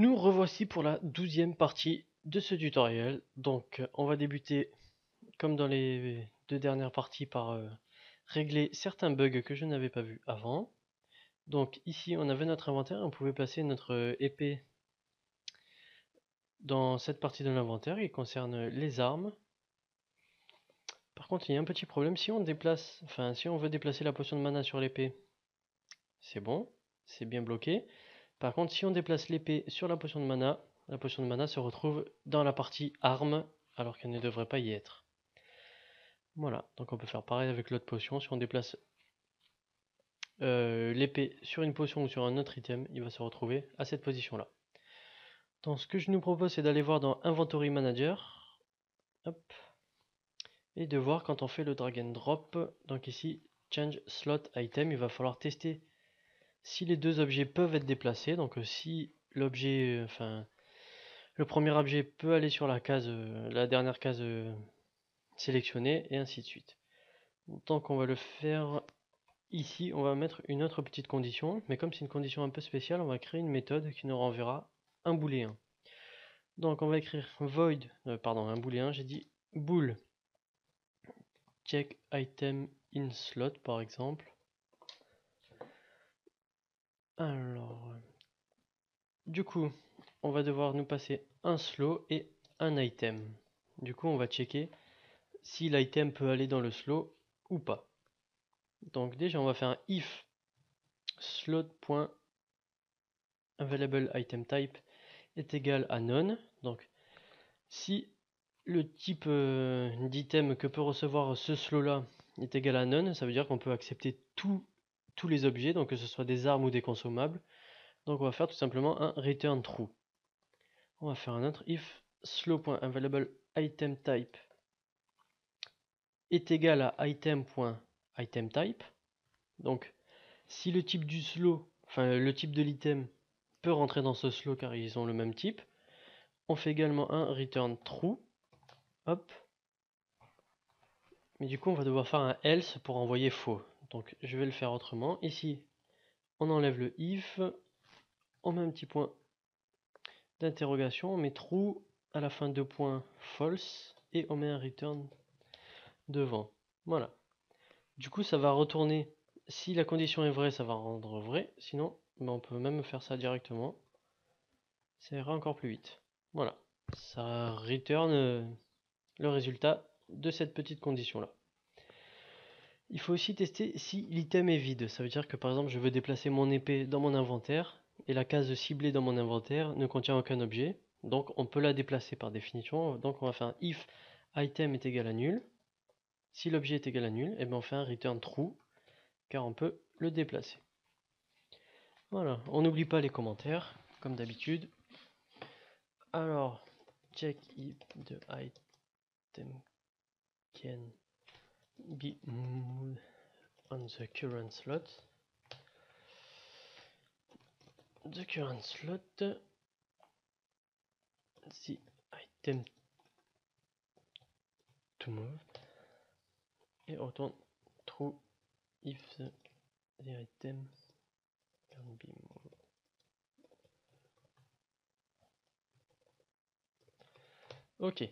Nous revoici pour la 12e partie de ce tutoriel. Donc on va débuter comme dans les deux dernières parties par régler certains bugs que je n'avais pas vus avant. Donc ici on avait notre inventaire, on pouvait placer notre épée dans cette partie de l'inventaire qui concerne les armes. Par contre il y a un petit problème, si on veut déplacer la potion de mana sur l'épée, c'est bon, c'est bien bloqué. Par contre, si on déplace l'épée sur la potion de mana se retrouve dans la partie arme, alors qu'elle ne devrait pas y être. Voilà, donc on peut faire pareil avec l'autre potion. Si on déplace l'épée sur une potion ou sur un autre item, il va se retrouver à cette position-là. Donc ce que je nous propose, c'est d'aller voir dans Inventory Manager. Hop, et de voir quand on fait le drag and drop. Donc ici, Change Slot Item, il va falloir tester si les deux objets peuvent être déplacés. Donc si l'objet, le premier objet peut aller sur la dernière case sélectionnée, et ainsi de suite. Tant qu'on va le faire ici, on va mettre une autre petite condition, mais comme c'est une condition un peu spéciale, on va créer une méthode qui nous renverra un booléen. Donc on va écrire void, un booléen, j'ai dit bool check item in slot par exemple. Alors, du coup, on va devoir nous passer un slow et un item. Du coup, on va checker si l'item peut aller dans le slow ou pas. Donc déjà, on va faire un if slot.AvailableItemType est égal à none. Donc si le type d'item que peut recevoir ce slot là est égal à none, ça veut dire qu'on peut accepter tous les objets, donc que ce soit des armes ou des consommables. Donc on va faire tout simplement un return true. On va faire un autre if slow.AvailableItemType est égal à item.itemType. Donc si le type du slow, le type de l'item peut rentrer dans ce slow car ils ont le même type, on fait également un return true. Hop. Mais du coup, on va devoir faire un else pour envoyer faux. Donc, je vais le faire autrement. Ici, on enlève le if, on met un petit point d'interrogation, on met true à la fin de point false et on met un return devant. Voilà. Du coup, ça va retourner. Si la condition est vraie, ça va rendre vrai. Sinon, on peut même faire ça directement. Ça ira encore plus vite. Voilà. Ça return le résultat de cette petite condition là. Il faut aussi tester si l'item est vide. Ça veut dire que par exemple je veux déplacer mon épée dans mon inventaire et la case ciblée dans mon inventaire ne contient aucun objet. Donc on peut la déplacer par définition. Donc on va faire un if item est égal à nul. Si l'objet est égal à nul, et bien on fait un return true car on peut le déplacer. Voilà, on n'oublie pas les commentaires comme d'habitude. Alors, check if the item can be moved on the current slot. The current slot, the item to move, et on retourne true if the item can be moved. Ok.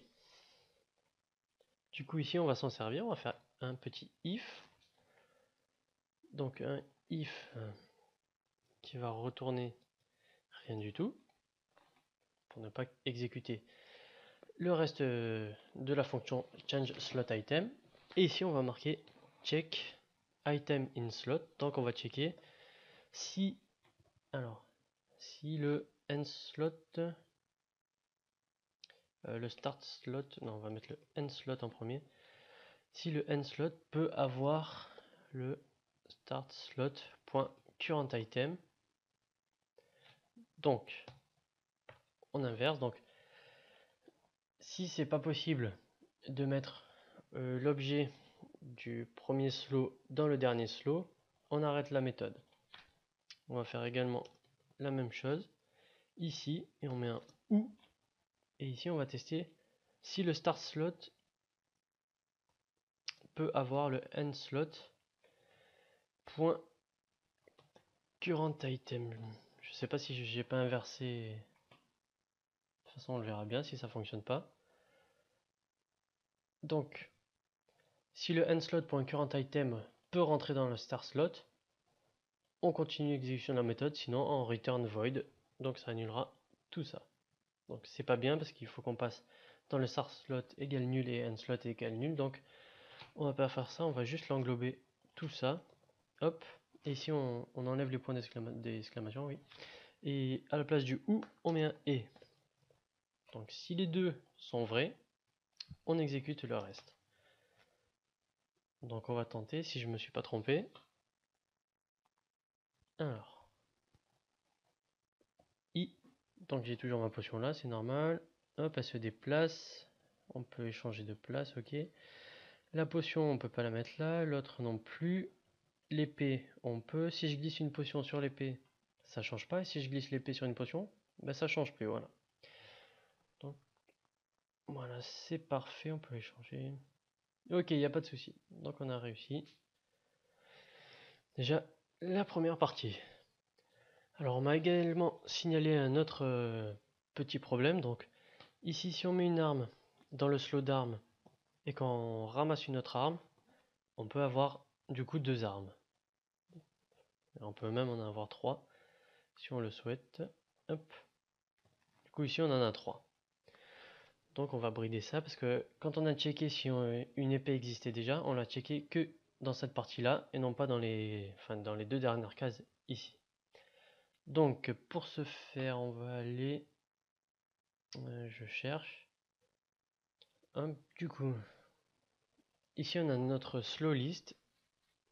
Du coup ici on va s'en servir, on va faire un petit if. Donc un if qui va retourner rien du tout pour ne pas exécuter le reste de la fonction change slot item. Et ici on va marquer check item in slot. Donc on va checker si le end slot, le start slot, non on va mettre le end slot en premier. Si le end slot peut avoir le start slot.current item. Donc on inverse, donc si c'est pas possible de mettre l'objet du premier slow dans le dernier slow, on arrête la méthode. On va faire également la même chose ici et on met un ou, et ici on va tester si le start slot peut avoir le end slot point current item. Je sais pas si j'ai pas inversé façon, on le verra bien si ça fonctionne pas. Donc, si le endSlot.currentItem peut rentrer dans le start slot, on continue l'exécution de la méthode, sinon on return void, donc ça annulera tout ça. Donc c'est pas bien parce qu'il faut qu'on passe dans le start slot égale nul et endSlot égale nul, donc on va pas faire ça, on va juste l'englober tout ça, hop, et ici on enlève les points d'exclamation, oui, et à la place du ou, on met un et. Donc si les deux sont vrais, on exécute le reste. Donc on va tenter, si je me suis pas trompé. Alors, I, donc j'ai toujours ma potion là, c'est normal. Hop, elle se déplace. On peut échanger de place, ok. La potion, on peut pas la mettre là, l'autre non plus. L'épée, on peut. Si je glisse une potion sur l'épée, ça change pas. Et si je glisse l'épée sur une potion, ben ça change plus, voilà. Donc, voilà, c'est parfait, on peut échanger. Ok, il n'y a pas de souci. Donc on a réussi. Déjà, la première partie. Alors on m'a également signalé un autre petit problème. Donc ici, si on met une arme dans le slot d'armes et qu'on ramasse une autre arme, on peut avoir du coup deux armes. On peut même en avoir trois si on le souhaite. Hop. Du coup ici on en a trois. Donc on va brider ça parce que quand on a checké si une épée existait déjà, on l'a checké que dans cette partie-là et non pas dans les deux dernières cases ici. Donc pour ce faire, on va aller, je cherche. Hop, du coup, ici on a notre slow list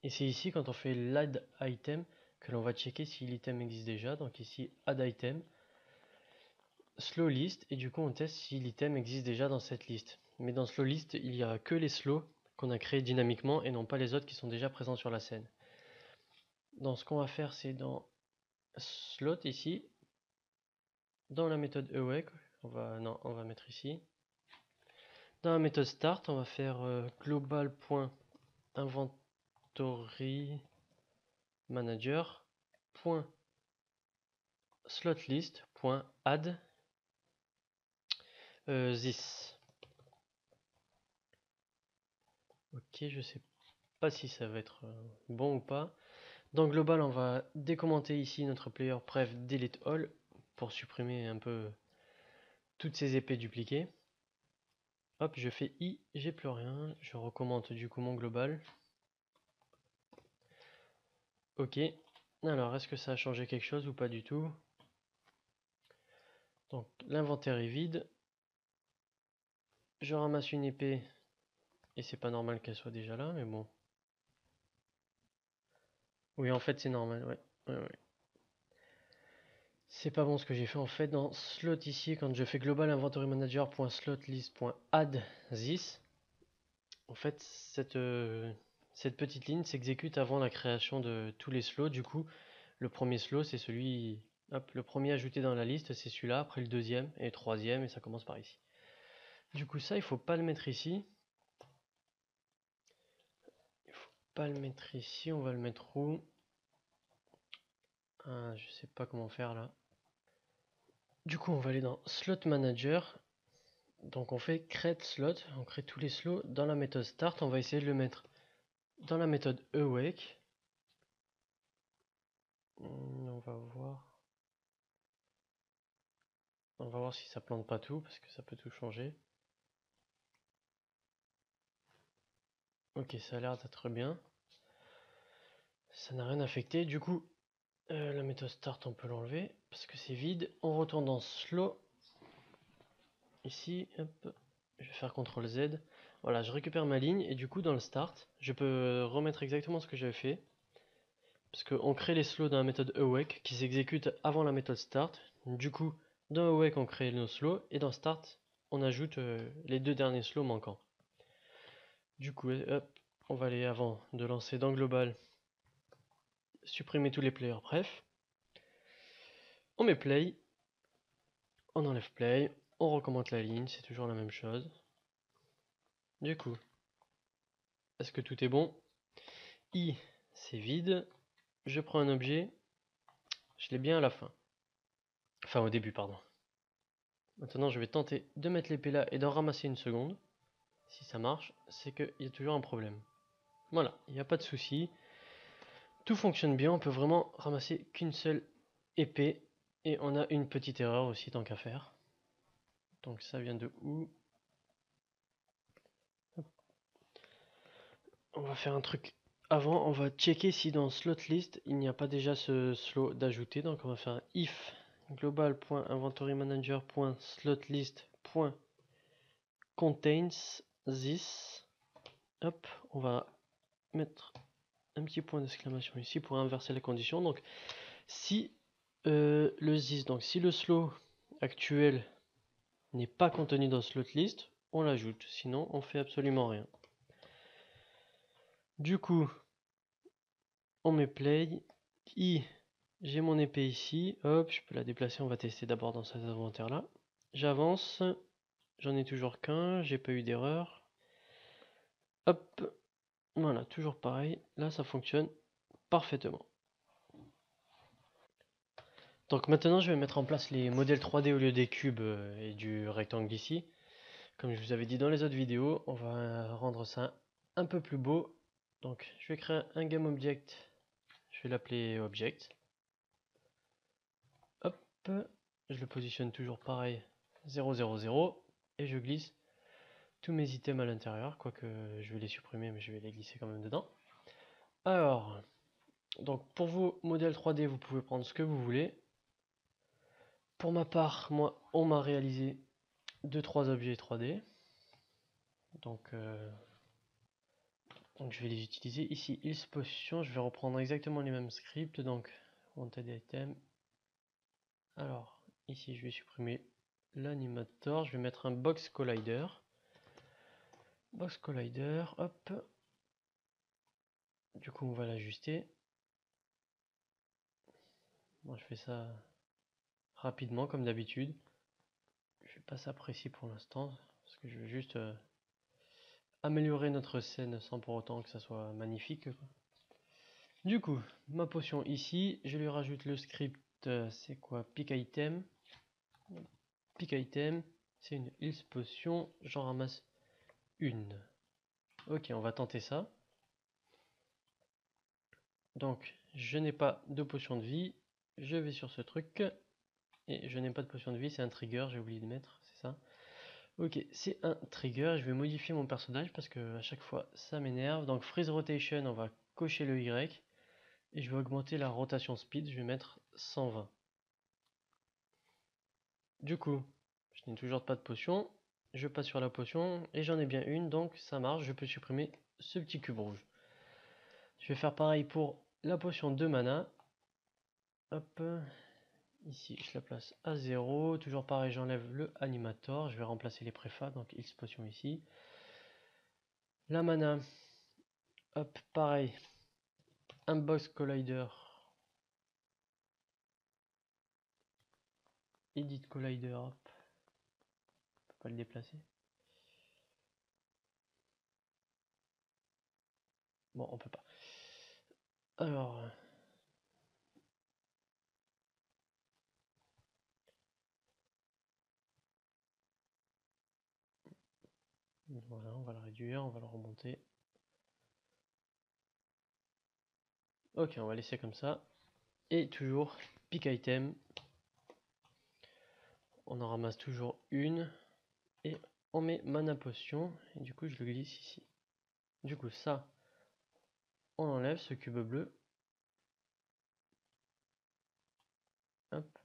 et c'est ici quand on fait l'add item que l'on va checker si l'item existe déjà. Donc ici add item, slow list et du coup on teste si l'item existe déjà dans cette liste. Mais dans slow list, il n'y a que les slows qu'on a créés dynamiquement et non pas les autres qui sont déjà présents sur la scène. Donc ce qu'on va faire, c'est dans slot ici, dans la méthode awake, on va mettre ici. Dans la méthode start, on va faire global.inventory manager.slotlist.add this. Ok, je sais pas si ça va être bon ou pas. Dans global, on va décommenter ici notre player pref delete all pour supprimer un peu toutes ces épées dupliquées. Hop, je fais I, j'ai plus rien. Je recommente du coup mon global. Ok. Alors, est-ce que ça a changé quelque chose ou pas du tout? Donc, l'inventaire est vide. Je ramasse une épée. Et c'est pas normal qu'elle soit déjà là, mais bon. Oui, en fait, c'est normal, ouais. Ouais. C'est pas bon ce que j'ai fait en fait dans slot ici, quand je fais global inventory manager.slotlist.add this. En fait, cette petite ligne s'exécute avant la création de tous les slots. Du coup, le premier slot, c'est celui... Hop, le premier ajouté dans la liste, c'est celui-là. Après le deuxième et le troisième, et ça commence par ici. Du coup, ça, il faut pas le mettre ici. Il faut pas le mettre ici. On va le mettre où? Ah, je sais pas comment faire là. Du coup, on va aller dans Slot Manager. Donc, on fait Create Slot. On crée tous les slots dans la méthode Start. On va essayer de le mettre dans la méthode Awake. On va voir. On va voir si ça plante pas tout, parce que ça peut tout changer. Ok, ça a l'air d'être bien. Ça n'a rien affecté. Du coup, la méthode start, on peut l'enlever, parce que c'est vide. On retourne dans slow. Ici, hop. Je vais faire CTRL Z. Voilà, je récupère ma ligne, et du coup, dans le start, je peux remettre exactement ce que j'avais fait. Parce qu'on crée les slows dans la méthode awake, qui s'exécute avant la méthode start. Du coup, dans awake, on crée nos slows, et dans start, on ajoute les deux derniers slows manquants. Du coup, hop, on va aller avant de lancer dans global, supprimer tous les players, bref. On met play, on enlève play, on recommence la ligne, c'est toujours la même chose. Du coup, est-ce que tout est bon? I, c'est vide. Je prends un objet, je l'ai bien à la fin. Enfin, au début, pardon. Maintenant, je vais tenter de mettre l'épée là et d'en ramasser une seconde. Si ça marche, c'est qu'il y a toujours un problème. Voilà, il n'y a pas de souci. Tout fonctionne bien, on peut vraiment ramasser qu'une seule épée. Et on a une petite erreur aussi tant qu'à faire. Donc ça vient de où? On va faire un truc avant, on va checker si dans slot list il n'y a pas déjà ce slow d'ajouter. Donc on va faire un if global.inventorymanager.slotlist.contains this. Hop, on va mettre un petit point d'exclamation ici pour inverser les conditions. Donc si le this, donc si le slow actuel n'est pas contenu dans slot list, on l'ajoute. Sinon, on fait absolument rien. Du coup, on met play. J'ai mon épée ici. Hop, je peux la déplacer. On va tester d'abord dans cet inventaire là. J'avance. J'en ai toujours qu'un. J'ai pas eu d'erreur. Hop. Voilà, toujours pareil. Là, ça fonctionne parfaitement. Donc maintenant, je vais mettre en place les modèles 3D au lieu des cubes et du rectangle ici. Comme je vous avais dit dans les autres vidéos, on va rendre ça un peu plus beau. Donc, je vais créer un GameObject. Je vais l'appeler Object. Hop. Je le positionne toujours pareil. 0, 0, 0. Et je glisse tous mes items à l'intérieur. Quoique je vais les supprimer, mais je vais les glisser quand même dedans. Alors, donc pour vos modèles 3D, vous pouvez prendre ce que vous voulez. Pour ma part, moi, on m'a réalisé 2-3 objets 3D. Donc, je vais les utiliser. Ici, Ills Position, je vais reprendre exactement les mêmes scripts. Donc, Wanted Item. Alors, ici, je vais supprimer l'animator. Je vais mettre un Box Collider. Box Collider, hop. Du coup, on va l'ajuster. Moi, je fais ça rapidement, comme d'habitude. Je fais pas ça précis pour l'instant, parce que je veux juste améliorer notre scène sans pour autant que ça soit magnifique. Du coup, ma potion ici, je lui rajoute le script, c'est quoi? Pick item. Pick item, c'est une heals potion, j'en ramasse une. Ok, on va tenter ça. Donc, je n'ai pas de potion de vie, je vais sur ce truc, et je n'ai pas de potion de vie, c'est un trigger, j'ai oublié de mettre, c'est ça. Ok, c'est un trigger, je vais modifier mon personnage parce que à chaque fois ça m'énerve. Donc freeze rotation, on va cocher le Y. Et je vais augmenter la rotation speed, je vais mettre 120. Du coup, je n'ai toujours pas de potion. Je passe sur la potion et j'en ai bien une, donc ça marche, je peux supprimer ce petit cube rouge. Je vais faire pareil pour la potion de mana. Hop, ici je la place à 0. Toujours pareil, j'enlève le animator. Je vais remplacer les préfabs, donc X potion ici. La mana, hop, pareil. Un box collider. Edit collider, hop. On peut pas le déplacer. Bon, on peut pas. Alors, voilà, on va le réduire, on va le remonter. Ok, on va laisser comme ça. Et toujours, pick item. On en ramasse toujours une. Et on met mana potion. Et du coup, je le glisse ici. Du coup, ça, on enlève ce cube bleu. Hop.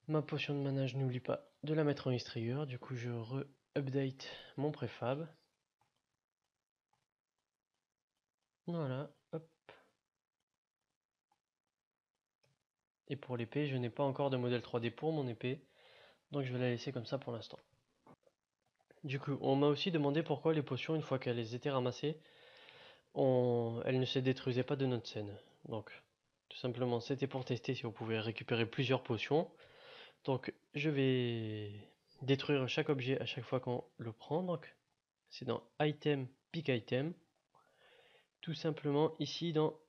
Ma potion de mana, je n'oublie pas de la mettre en histrigger. Du coup, je re-update mon préfab. Voilà, hop. Et pour l'épée, je n'ai pas encore de modèle 3D pour mon épée. Donc je vais la laisser comme ça pour l'instant. Du coup, on m'a aussi demandé pourquoi les potions, une fois qu'elles étaient ramassées, elles ne se détruisaient pas de notre scène. Donc, tout simplement, c'était pour tester si on pouvait récupérer plusieurs potions. Donc, je vais détruire chaque objet à chaque fois qu'on le prend. Donc, c'est dans Item, Pick Item. Tout simplement, ici dans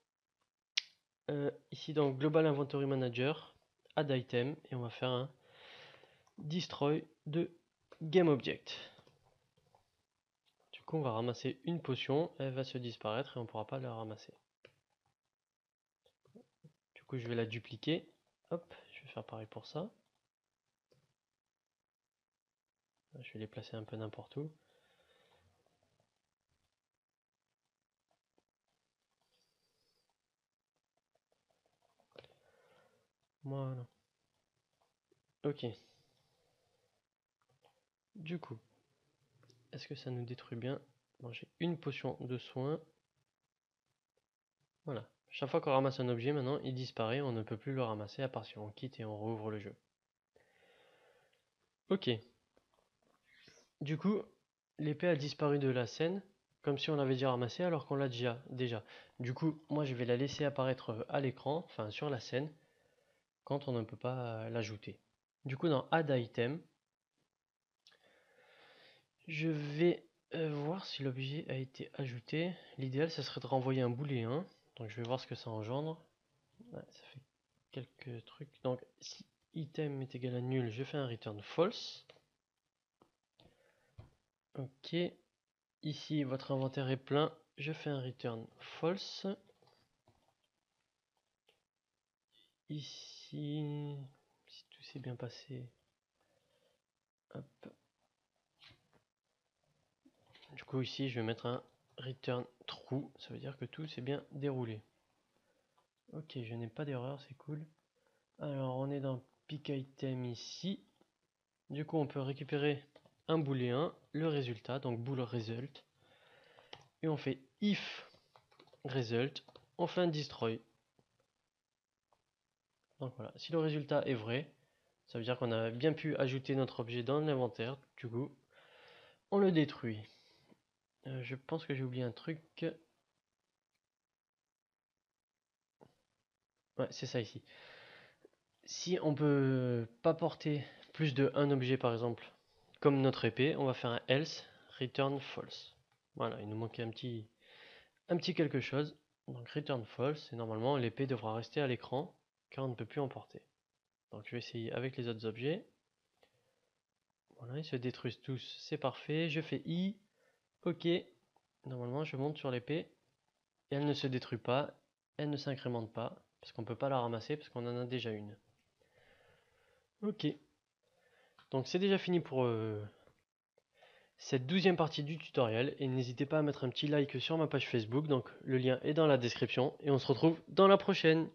Global Inventory Manager, Add Item. Et on va faire un destroy de GameObject. Du coup, on va ramasser une potion, elle va se disparaître et on ne pourra pas la ramasser. Du coup, je vais la dupliquer. Hop, je vais faire pareil pour ça. Je vais les placer un peu n'importe où. Voilà. Ok. Du coup, est-ce que ça nous détruit bien? Bon, j'ai une potion de soin. Voilà. Chaque fois qu'on ramasse un objet, maintenant, il disparaît. On ne peut plus le ramasser à part si on quitte et on rouvre le jeu. Ok. Du coup, l'épée a disparu de la scène, comme si on l'avait déjà ramassée alors qu'on l'a déjà. Du coup, moi je vais la laisser apparaître à l'écran, enfin sur la scène, quand on ne peut pas l'ajouter. Du coup, dans Add Item, je vais voir si l'objet a été ajouté. L'idéal, ça serait de renvoyer un booléen. Donc je vais voir ce que ça engendre. Ouais, ça fait quelques trucs. Donc si item est égal à nul, je fais un return false. Ok. Ici, votre inventaire est plein. Je fais un return false. Ici, si tout s'est bien passé. Hop. Du coup, ici, je vais mettre un return true. Ça veut dire que tout s'est bien déroulé. Ok, je n'ai pas d'erreur, c'est cool. Alors, on est dans pick item ici. Du coup, on peut récupérer un booléen, le résultat, donc bool result. Et on fait if result. On fait un destroy. Donc voilà, si le résultat est vrai, ça veut dire qu'on a bien pu ajouter notre objet dans l'inventaire. Du coup, on le détruit. Je pense que j'ai oublié un truc. Ouais, c'est ça ici. Si on peut pas porter plus de un objet par exemple, comme notre épée, on va faire un else return false. Voilà, il nous manquait un petit quelque chose. Donc return false, et normalement l'épée devra rester à l'écran car on ne peut plus en porter. Donc je vais essayer avec les autres objets. Voilà, ils se détruisent tous, c'est parfait. Je fais I, ok. Normalement je monte sur l'épée et elle ne se détruit pas, elle ne s'incrémente pas, parce qu'on ne peut pas la ramasser parce qu'on en a déjà une. Ok. Donc c'est déjà fini pour cette 12e partie du tutoriel et n'hésitez pas à mettre un petit like sur ma page Facebook, donc le lien est dans la description et on se retrouve dans la prochaine.